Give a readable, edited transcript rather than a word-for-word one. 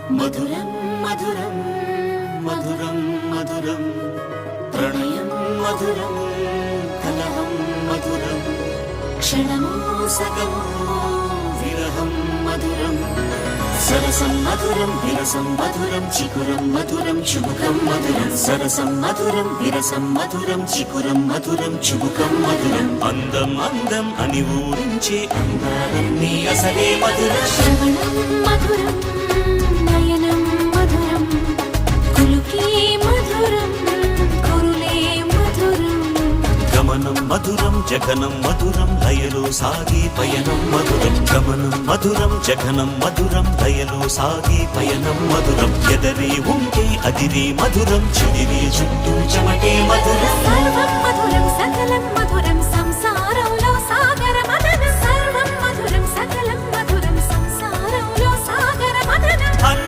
మధురం మధురం మధురం మధురం ప్రణయం మధురం కలహం మధురం క్షణమో సగమో విరహం మధురం సరసం మధురం విరసం మధురం చికురం మధురం చుబుకం మధురం సరసం మధురం విరసం మధురం చికురం మధురం చుబుకం మధురం అందం అందం అని ఊరించే అందాలన్నీ అసలే మధురం శ్రవణం మధురం నయనం మధురం కులుకే మధురం కురులే మధురం గమనం మధురం జగనం మధురం లయలో సాగే పయనం మధురం గమనం మధురం జగనం మధురం లయలో సాగే పయనం మధురం ఎదరి ఉంటే అదిరే మధురం చెదిరే చుట్టూ చెమటే మధురం సర్వం మధురం సకలం మధురం